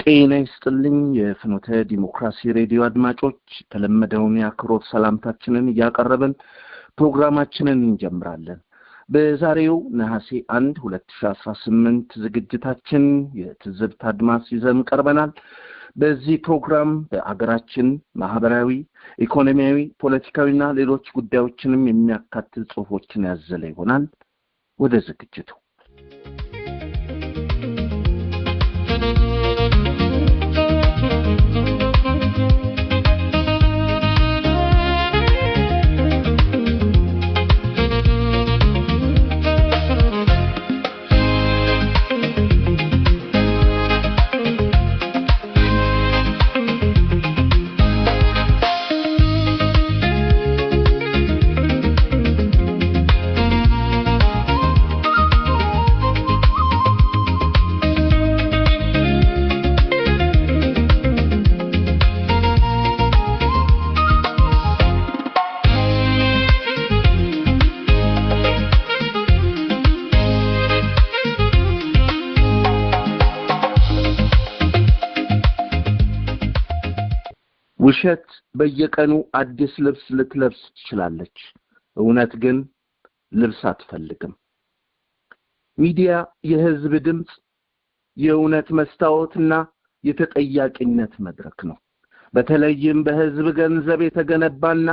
ጤና ይስጥልኝ የፍኖተ ዲሞክራሲ ሬዲዮ አድማጮች ተለመደውን የአክብሮት ሰላምታችንን ያቀርበን ፕሮግራማችንን እንጀምራለን። በዛሬው ነሐሴ 1 2018 ዝግጅታችን የትዝብት አድማስ ይዘን ቀርበናል። በዚህ ፕሮግራም በአገራችን ማህበራዊ፣ ኢኮኖሚያዊ፣ ፖለቲካዊና ሌሎች ጉዳዮችንም የሚያካትት ጽሑፎችን ያዘለ ይሆናል። ወደ ዝግጅቱ ውሸት በየቀኑ አዲስ ልብስ ልትለብስ ትችላለች። እውነት ግን ልብስ አትፈልግም። ሚዲያ የህዝብ ድምጽ፣ የእውነት መስታወትና የተጠያቂነት መድረክ ነው። በተለይም በህዝብ ገንዘብ የተገነባና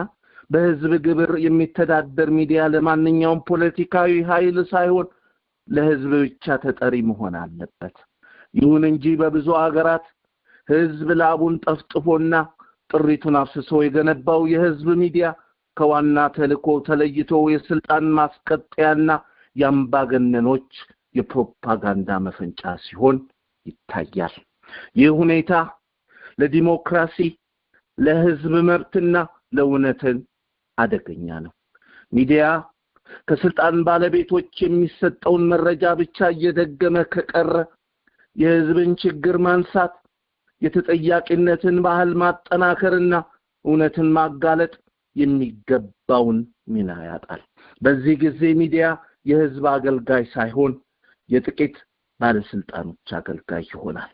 በህዝብ ግብር የሚተዳደር ሚዲያ ለማንኛውም ፖለቲካዊ ኃይል ሳይሆን ለህዝብ ብቻ ተጠሪ መሆን አለበት። ይሁን እንጂ በብዙ አገራት ህዝብ ላቡን ጠፍጥፎና ጥሪቱን አፍስሶ የገነባው የህዝብ ሚዲያ ከዋና ተልእኮ ተለይቶ የስልጣን ማስቀጠያና የአምባገነኖች የፕሮፓጋንዳ መፈንጫ ሲሆን ይታያል። ይህ ሁኔታ ለዲሞክራሲ፣ ለህዝብ መብትና ለእውነትን አደገኛ ነው። ሚዲያ ከስልጣን ባለቤቶች የሚሰጠውን መረጃ ብቻ እየደገመ ከቀረ የህዝብን ችግር ማንሳት፣ የተጠያቂነትን ባህል ማጠናከርና እውነትን ማጋለጥ የሚገባውን ሚና ያጣል። በዚህ ጊዜ ሚዲያ የህዝብ አገልጋይ ሳይሆን የጥቂት ባለስልጣኖች አገልጋይ ይሆናል።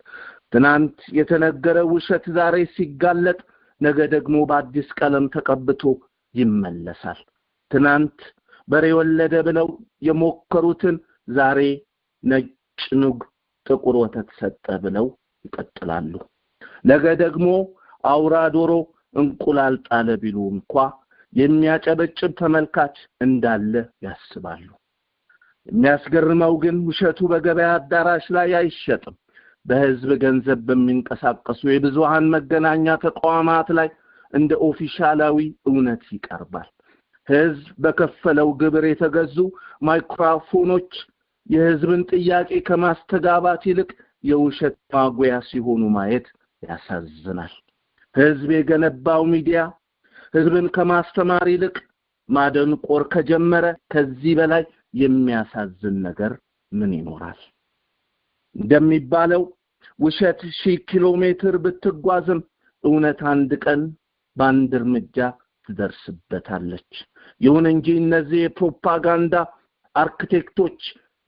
ትናንት የተነገረ ውሸት ዛሬ ሲጋለጥ ነገ ደግሞ በአዲስ ቀለም ተቀብቶ ይመለሳል። ትናንት በሬ ወለደ ብለው የሞከሩትን ዛሬ ነጭ ኑግ ጥቁር ወተት ሰጠ ብለው ይቀጥላሉ። ነገ ደግሞ አውራ ዶሮ እንቁላል ጣለ ቢሉ እንኳን የሚያጨበጭብ ተመልካች እንዳለ ያስባሉ። የሚያስገርመው ግን ውሸቱ በገበያ አዳራሽ ላይ አይሸጥም። በህዝብ ገንዘብ በሚንቀሳቀሱ የብዙሃን መገናኛ ተቋማት ላይ እንደ ኦፊሻላዊ እውነት ይቀርባል። ህዝብ በከፈለው ግብር የተገዙ ማይክሮፎኖች የህዝብን ጥያቄ ከማስተጋባት ይልቅ የውሸት ማጉያ ሲሆኑ ማየት ያሳዝናል። ህዝብ የገነባው ሚዲያ ህዝብን ከማስተማር ይልቅ ማደንቆር ከጀመረ ከዚህ በላይ የሚያሳዝን ነገር ምን ይኖራል? እንደሚባለው ውሸት 1000 ኪሎ ሜትር ብትጓዝም እውነት አንድ ቀን በአንድ እርምጃ ትደርስበታለች። ይሁን እንጂ እነዚህ የፕሮፓጋንዳ አርኪቴክቶች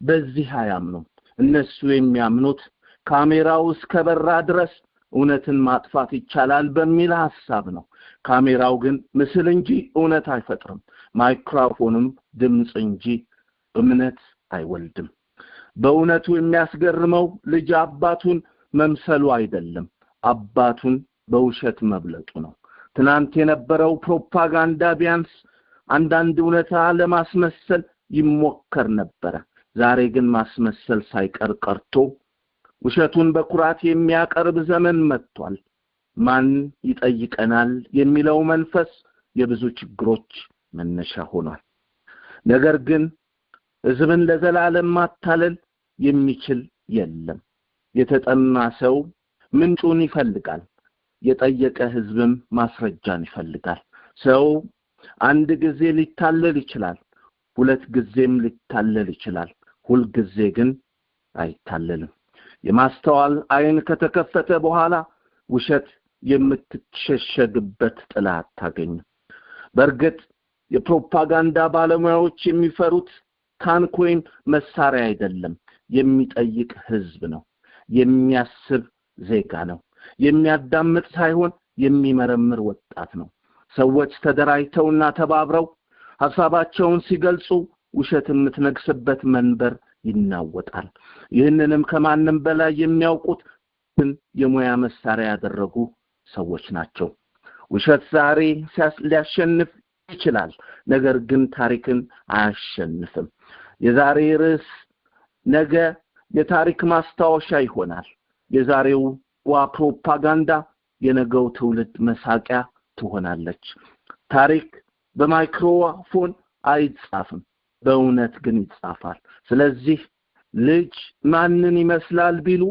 በዚህ አያምኑም። እነሱ የሚያምኑት ካሜራው እስከበራ ድረስ እውነትን ማጥፋት ይቻላል በሚል ሐሳብ ነው። ካሜራው ግን ምስል እንጂ እውነት አይፈጥርም። ማይክሮፎንም ድምጽ እንጂ እምነት አይወልድም። በእውነቱ የሚያስገርመው ልጅ አባቱን መምሰሉ አይደለም፣ አባቱን በውሸት መብለጡ ነው። ትናንት የነበረው ፕሮፓጋንዳ ቢያንስ አንዳንድ እውነታ ለማስመሰል ይሞከር ነበር። ዛሬ ግን ማስመሰል ሳይቀር ቀርቶ ውሸቱን በኩራት የሚያቀርብ ዘመን መጥቷል። ማን ይጠይቀናል የሚለው መንፈስ የብዙ ችግሮች መነሻ ሆኗል። ነገር ግን ህዝብን ለዘላለም ማታለል የሚችል የለም። የተጠማ ሰው ምንጩን ይፈልጋል። የጠየቀ ህዝብም ማስረጃን ይፈልጋል። ሰው አንድ ጊዜ ሊታለል ይችላል፣ ሁለት ጊዜም ሊታለል ይችላል። ሁል ጊዜ ግን አይታለልም። የማስተዋል አይን ከተከፈተ በኋላ ውሸት የምትሸሸግበት ጥላ አታገኝም። በርግጥ የፕሮፓጋንዳ ባለሙያዎች የሚፈሩት ታንክ ወይም መሳሪያ አይደለም፣ የሚጠይቅ ህዝብ ነው። የሚያስብ ዜጋ ነው። የሚያዳምጥ ሳይሆን የሚመረምር ወጣት ነው። ሰዎች ተደራጅተውና ተባብረው ሐሳባቸውን ሲገልጹ ውሸት የምትነግስበት መንበር ይናወጣል። ይህንንም ከማንም በላይ የሚያውቁት የሙያ መሳሪያ ያደረጉ ሰዎች ናቸው። ውሸት ዛሬ ሊያሸንፍ ይችላል፣ ነገር ግን ታሪክን አያሸንፍም። የዛሬ ርዕስ ነገ የታሪክ ማስታወሻ ይሆናል። የዛሬው ፕሮፓጋንዳ የነገው ትውልድ መሳቂያ ትሆናለች። ታሪክ በማይክሮፎን አይጻፍም፣ በእውነት ግን ይጻፋል። ስለዚህ ልጅ ማንን ይመስላል ቢሉ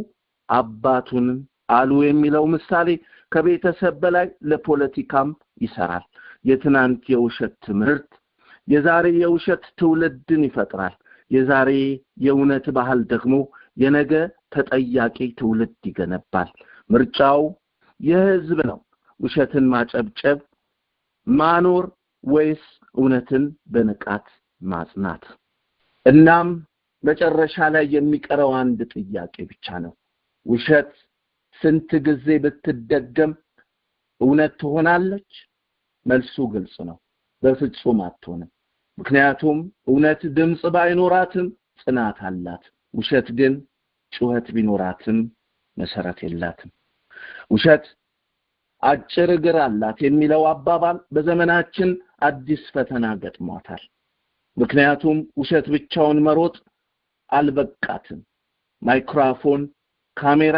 አባቱን አሉ የሚለው ምሳሌ ከቤተሰብ በላይ ለፖለቲካም ይሰራል። የትናንት የውሸት ትምህርት የዛሬ የውሸት ትውልድን ይፈጥራል። የዛሬ የእውነት ባህል ደግሞ የነገ ተጠያቂ ትውልድ ይገነባል። ምርጫው የህዝብ ነው። ውሸትን ማጨብጨብ ማኖር ወይስ እውነትን በንቃት ማጽናት? እናም መጨረሻ ላይ የሚቀረው አንድ ጥያቄ ብቻ ነው። ውሸት ስንት ጊዜ ብትደገም እውነት ትሆናለች? መልሱ ግልጽ ነው። በፍጹም አትሆንም። ምክንያቱም እውነት ድምጽ ባይኖራትም ጽናት አላት። ውሸት ግን ጩኸት ቢኖራትም መሰረት የላትም። ውሸት አጭር እግር አላት የሚለው አባባል በዘመናችን አዲስ ፈተና ገጥሟታል። ምክንያቱም ውሸት ብቻውን መሮጥ አልበቃትም። ማይክሮፎን፣ ካሜራ፣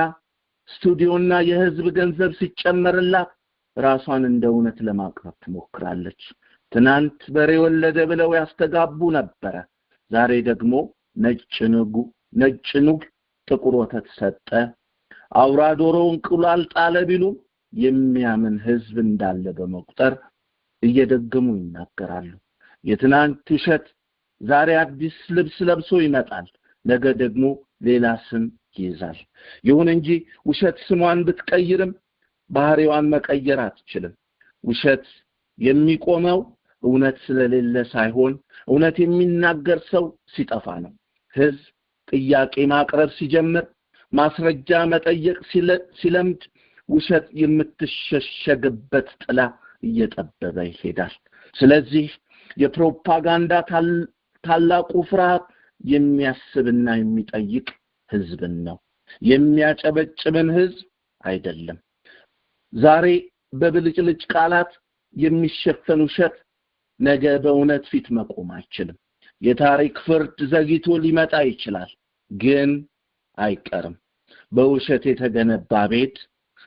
ስቱዲዮና የህዝብ ገንዘብ ሲጨመርላት ራሷን እንደ እውነት ለማቅረብ ትሞክራለች። ትናንት በሬ ወለደ ብለው ያስተጋቡ ነበር። ዛሬ ደግሞ ነጭ ኑግ ጥቁር ወተት ሰጠ፣ አውራ ዶሮ እንቁላል ጣለ ቢሉ የሚያምን ህዝብ እንዳለ በመቁጠር እየደገሙ ይናገራሉ። የትናንት ውሸት ዛሬ አዲስ ልብስ ለብሶ ይመጣል፣ ነገ ደግሞ ሌላ ስም ይይዛል። ይሁን እንጂ ውሸት ስሟን ብትቀይርም ባህሪዋን መቀየር አትችልም። ውሸት የሚቆመው እውነት ስለሌለ ሳይሆን እውነት የሚናገር ሰው ሲጠፋ ነው። ህዝብ ጥያቄ ማቅረብ ሲጀምር፣ ማስረጃ መጠየቅ ሲለምድ ውሸት የምትሸሸግበት ጥላ እየጠበበ ይሄዳል። ስለዚህ የፕሮፓጋንዳ ታላቁ ፍርሃት የሚያስብና የሚጠይቅ ህዝብን ነው፣ የሚያጨበጭብን ህዝብ አይደለም። ዛሬ በብልጭልጭ ቃላት የሚሸፈን ውሸት ነገ በእውነት ፊት መቆም አይችልም። የታሪክ ፍርድ ዘግይቶ ሊመጣ ይችላል፣ ግን አይቀርም። በውሸት የተገነባ ቤት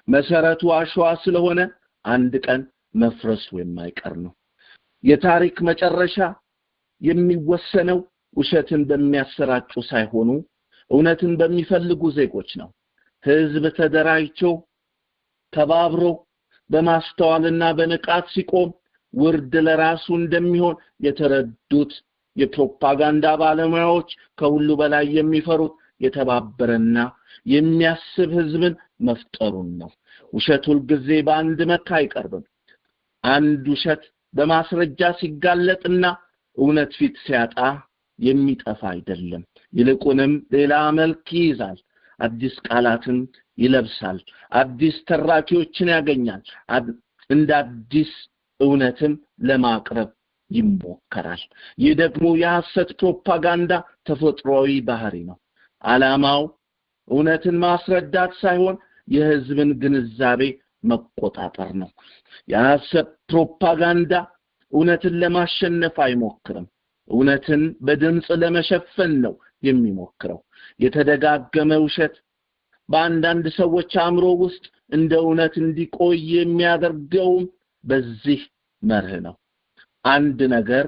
መሰረቱ አሸዋ ስለሆነ አንድ ቀን መፍረሱ የማይቀር ነው። የታሪክ መጨረሻ የሚወሰነው ውሸትን በሚያሰራጩ ሳይሆኑ እውነትን በሚፈልጉ ዜጎች ነው። ህዝብ ተደራጅቶ ተባብሮ በማስተዋልና በንቃት ሲቆም ውርድ ለራሱ እንደሚሆን የተረዱት የፕሮፓጋንዳ ባለሙያዎች ከሁሉ በላይ የሚፈሩት የተባበረና የሚያስብ ህዝብን መፍጠሩን ነው። ውሸት ሁልጊዜ በአንድ መልክ አይቀርብም። አንድ ውሸት በማስረጃ ሲጋለጥና እውነት ፊት ሲያጣ የሚጠፋ አይደለም። ይልቁንም ሌላ መልክ ይይዛል። አዲስ ቃላትን ይለብሳል። አዲስ ተራኪዎችን ያገኛል። እንደ አዲስ እውነትን ለማቅረብ ይሞከራል። ይህ ደግሞ የሐሰት ፕሮፓጋንዳ ተፈጥሯዊ ባህሪ ነው። ዓላማው እውነትን ማስረዳት ሳይሆን የህዝብን ግንዛቤ መቆጣጠር ነው። የሐሰት ፕሮፓጋንዳ እውነትን ለማሸነፍ አይሞክርም። እውነትን በድምጽ ለመሸፈን ነው የሚሞክረው። የተደጋገመ ውሸት በአንዳንድ ሰዎች አእምሮ ውስጥ እንደ እውነት እንዲቆይ የሚያደርገው በዚህ መርህ ነው። አንድ ነገር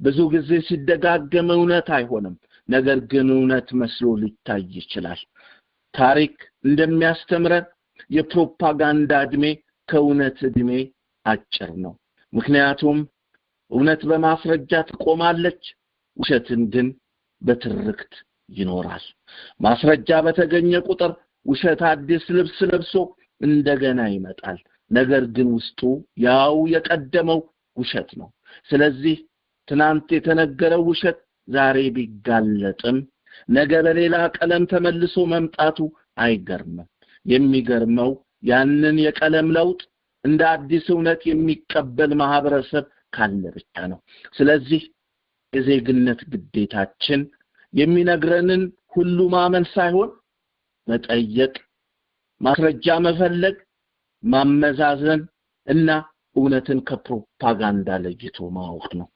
ብዙ ጊዜ ሲደጋገም እውነት አይሆንም፣ ነገር ግን እውነት መስሎ ሊታይ ይችላል። ታሪክ እንደሚያስተምረን የፕሮፓጋንዳ እድሜ ከእውነት እድሜ አጭር ነው። ምክንያቱም እውነት በማስረጃ ትቆማለች፣ ውሸትን ግን በትርክት ይኖራል። ማስረጃ በተገኘ ቁጥር ውሸት አዲስ ልብስ ለብሶ እንደገና ይመጣል፣ ነገር ግን ውስጡ ያው የቀደመው ውሸት ነው። ስለዚህ ትናንት የተነገረው ውሸት ዛሬ ቢጋለጥም ነገ በሌላ ቀለም ተመልሶ መምጣቱ አይገርምም። የሚገርመው ያንን የቀለም ለውጥ እንደ አዲስ እውነት የሚቀበል ማህበረሰብ ካለ ብቻ ነው። ስለዚህ የዜግነት ግዴታችን የሚነግረንን ሁሉ ማመን ሳይሆን መጠየቅ፣ ማስረጃ መፈለግ፣ ማመዛዘን እና እውነትን ከፕሮፓጋንዳ ለይቶ ማወቅ ነው።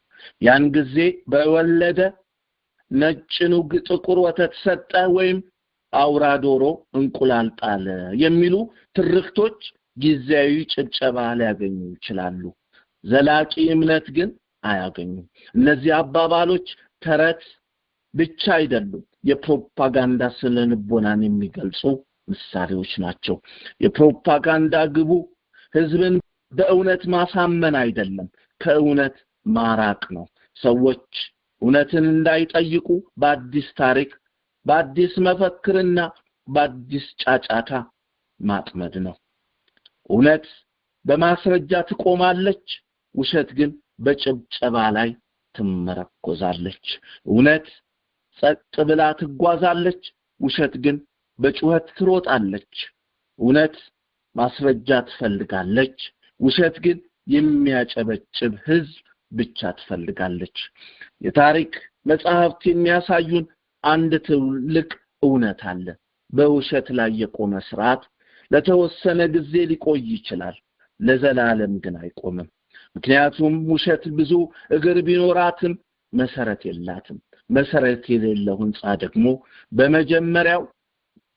ያን ጊዜ በወለደ ነጭ ኑግ ጥቁር ወተት ሰጠ ወይም አውራ ዶሮ እንቁላል ጣለ የሚሉ ትርክቶች ጊዜያዊ ጭብጨባ ሊያገኙ ይችላሉ። ዘላቂ እምነት ግን አያገኙም። እነዚህ አባባሎች ተረት ብቻ አይደሉም፣ የፕሮፓጋንዳ ስነልቦናን የሚገልጹ ምሳሌዎች ናቸው። የፕሮፓጋንዳ ግቡ ህዝብን በእውነት ማሳመን አይደለም፣ ከእውነት ማራቅ ነው። ሰዎች እውነትን እንዳይጠይቁ በአዲስ ታሪክ፣ በአዲስ መፈክርና በአዲስ ጫጫታ ማጥመድ ነው። እውነት በማስረጃ ትቆማለች፣ ውሸት ግን በጭብጨባ ላይ ትመረኮዛለች። እውነት ጸጥ ብላ ትጓዛለች፣ ውሸት ግን በጩኸት ትሮጣለች። እውነት ማስረጃ ትፈልጋለች፣ ውሸት ግን የሚያጨበጭብ ህዝብ ብቻ ትፈልጋለች። የታሪክ መጽሐፍት የሚያሳዩን አንድ ትልቅ እውነት አለ። በውሸት ላይ የቆመ ስርዓት ለተወሰነ ጊዜ ሊቆይ ይችላል፣ ለዘላለም ግን አይቆምም። ምክንያቱም ውሸት ብዙ እግር ቢኖራትም መሰረት የላትም። መሰረት የሌለው ህንጻ ደግሞ በመጀመሪያው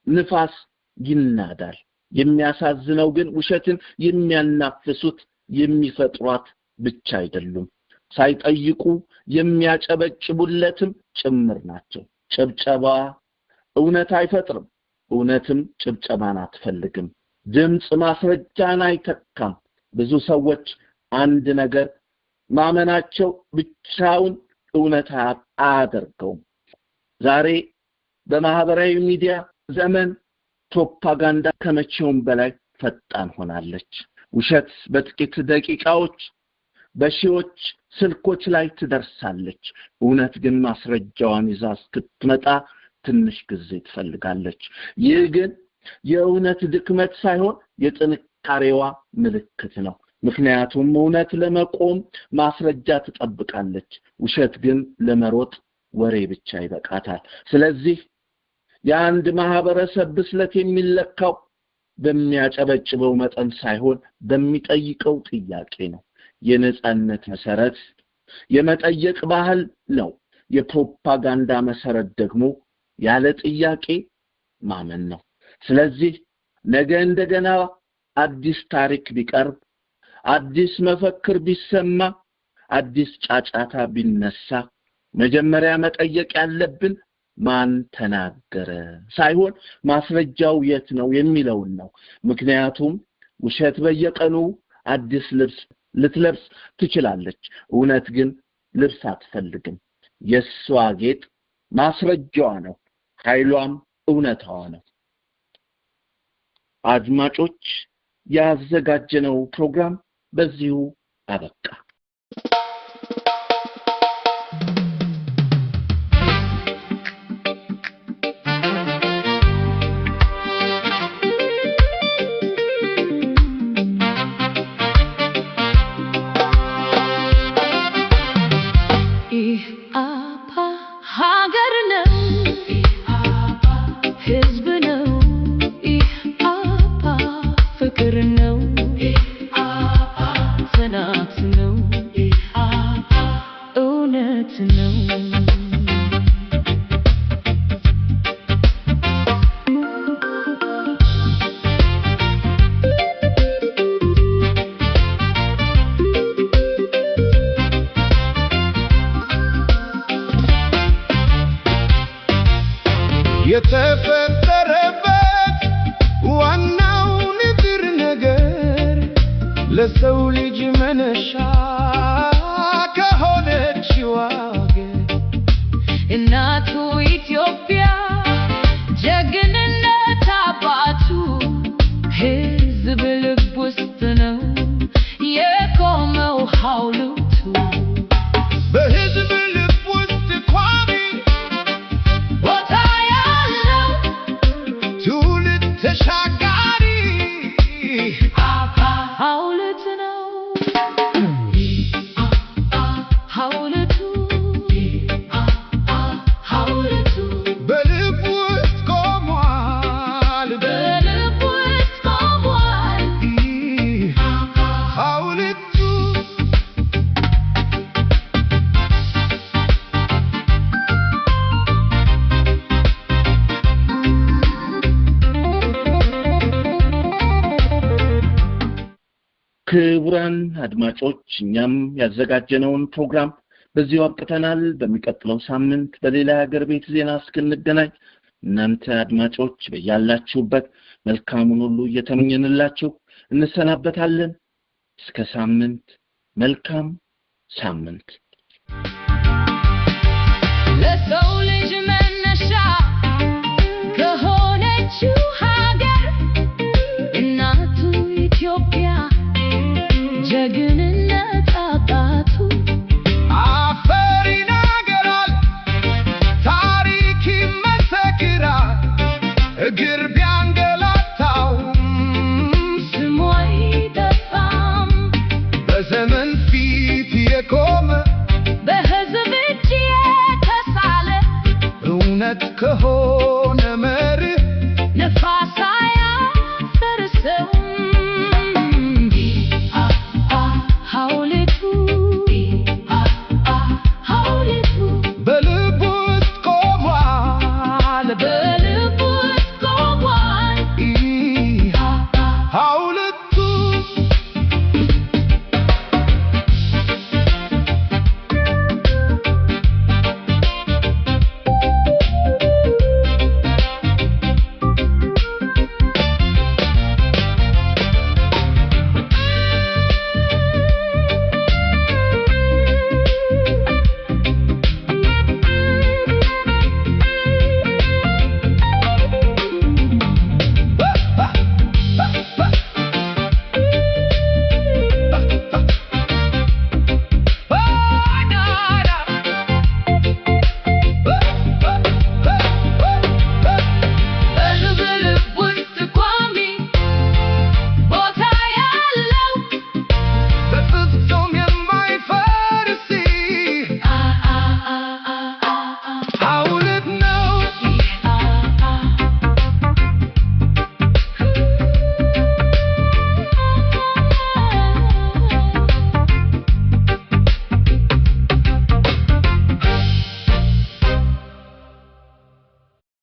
ንፋስ ይናዳል። የሚያሳዝነው ግን ውሸትን የሚያናፍሱት የሚፈጥሯት ብቻ አይደሉም፣ ሳይጠይቁ የሚያጨበጭቡለትም ጭምር ናቸው። ጭብጨባ እውነት አይፈጥርም፣ እውነትም ጭብጨባን አትፈልግም። ድምጽ ማስረጃን አይተካም። ብዙ ሰዎች አንድ ነገር ማመናቸው ብቻውን እውነት አያደርገውም። ዛሬ በማህበራዊ ሚዲያ ዘመን ፕሮፓጋንዳ ከመቼውም በላይ ፈጣን ሆናለች። ውሸት በጥቂት ደቂቃዎች በሺዎች ስልኮች ላይ ትደርሳለች። እውነት ግን ማስረጃዋን ይዛ እስክትመጣ ትንሽ ጊዜ ትፈልጋለች። ይህ ግን የእውነት ድክመት ሳይሆን የጥንካሬዋ ምልክት ነው። ምክንያቱም እውነት ለመቆም ማስረጃ ትጠብቃለች፣ ውሸት ግን ለመሮጥ ወሬ ብቻ ይበቃታል። ስለዚህ የአንድ ማህበረሰብ ብስለት የሚለካው በሚያጨበጭበው መጠን ሳይሆን በሚጠይቀው ጥያቄ ነው። የነጻነት መሰረት የመጠየቅ ባህል ነው። የፕሮፓጋንዳ መሰረት ደግሞ ያለ ጥያቄ ማመን ነው። ስለዚህ ነገ እንደገና አዲስ ታሪክ ቢቀርብ፣ አዲስ መፈክር ቢሰማ፣ አዲስ ጫጫታ ቢነሳ መጀመሪያ መጠየቅ ያለብን ማን ተናገረ ሳይሆን ማስረጃው የት ነው የሚለውን ነው። ምክንያቱም ውሸት በየቀኑ አዲስ ልብስ ልትለብስ ትችላለች፣ እውነት ግን ልብስ አትፈልግም። የሷ ጌጥ ማስረጃዋ ነው፣ ኃይሏም እውነታዋ ነው። አድማጮች፣ ያዘጋጀነው ፕሮግራም በዚሁ አበቃ። Know ክቡራን አድማጮች እኛም ያዘጋጀነውን ፕሮግራም በዚሁ አብቅተናል። በሚቀጥለው ሳምንት በሌላ ሀገር ቤት ዜና እስክንገናኝ እናንተ አድማጮች በያላችሁበት መልካሙን ሁሉ እየተመኘንላችሁ እንሰናበታለን። እስከ ሳምንት መልካም ሳምንት